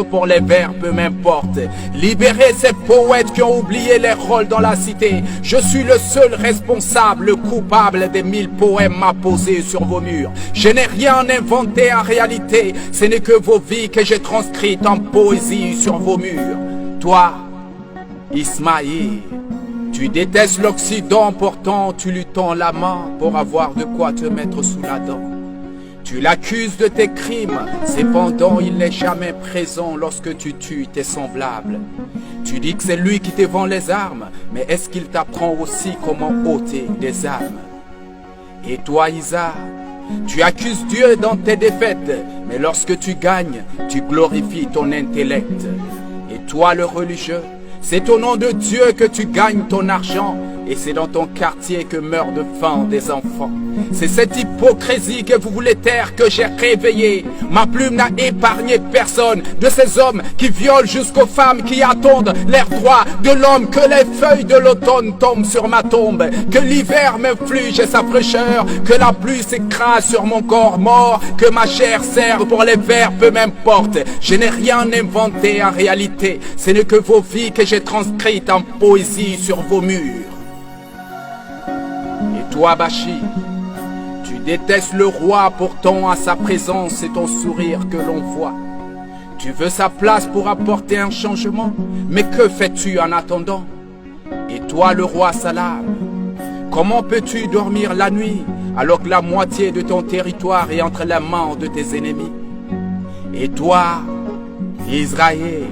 pour les vers, peu m'importe. Libérez ces poètes qui ont oublié les rôles dans la cité. Je suis le seul responsable, le coupable des 1000 poèmes apposés sur vos murs. Je n'ai rien inventé en réalité, ce n'est que vos vies que j'ai transcrites en poésie sur vos murs. Toi, Ismaïl, tu détestes l'Occident, pourtant tu lui tends la main pour avoir de quoi te mettre sous la dent. Tu l'accuses de tes crimes, cependant il n'est jamais présent lorsque tu tues tes semblables. Tu dis que c'est lui qui te vend les armes, mais est-ce qu'il t'apprend aussi comment ôter des âmes? Et toi Isa, tu accuses Dieu dans tes défaites, mais lorsque tu gagnes, tu glorifies ton intellect. Et toi le religieux, c'est au nom de Dieu que tu gagnes ton argent, et c'est dans ton quartier que meurent de faim des enfants. C'est cette hypocrisie que vous voulez taire que j'ai réveillée. Ma plume n'a épargné personne, de ces hommes qui violent jusqu'aux femmes qui attendent leurs droits, de l'homme que les feuilles de l'automne tombent sur ma tombe, que l'hiver m'inflige sa fraîcheur, que la pluie s'écrase sur mon corps mort, que ma chair serve pour les vers, peu m'importe. Je n'ai rien inventé en réalité, ce n'est que vos vies que j'ai transcrites en poésie sur vos murs. Et toi Bachir, tu détestes le roi, pourtant à sa présence c'est ton sourire que l'on voit. Tu veux sa place pour apporter un changement, mais que fais-tu en attendant? Et toi le roi Salam, comment peux-tu dormir la nuit alors que la moitié de ton territoire est entre les mains de tes ennemis? Et toi, Israël,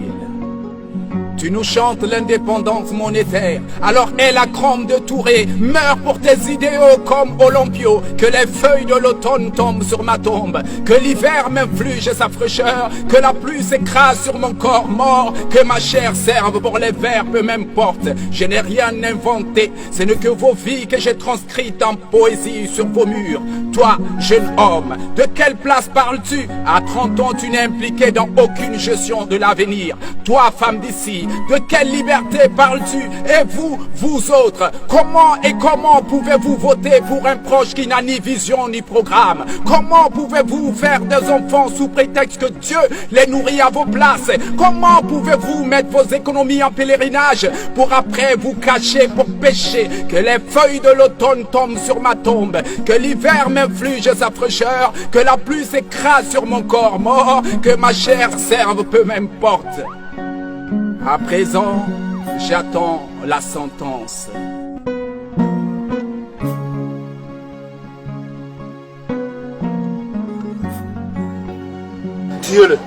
tu nous chantes l'indépendance monétaire, alors aie la crème de Touré, meurs pour tes idéaux comme Olympio, que les feuilles de l'automne tombent sur ma tombe, que l'hiver m'inflige sa fraîcheur, que la pluie s'écrase sur mon corps mort, que ma chair serve pour les vers, peu m'importe. Je n'ai rien inventé, ce n'est que vos vies que j'ai transcrites en poésie sur vos murs. Toi, jeune homme, de quelle place parles-tu? À 30 ans, tu n'es impliqué dans aucune gestion de l'avenir. Toi, femme d'ici, de quelle liberté parles-tu? Et vous, vous autres, comment pouvez-vous voter pour un proche qui n'a ni vision ni programme? Comment pouvez-vous faire des enfants sous prétexte que Dieu les nourrit à vos places? Comment pouvez-vous mettre vos économies en pèlerinage pour après vous cacher pour pécher? Que les feuilles de l'automne tombent sur ma tombe, que l'hiver m'inflige sa fraîcheur, que la pluie s'écrase sur mon corps mort, que ma chair serve, peu m'importe. À présent, j'attends la sentence. Tire-le.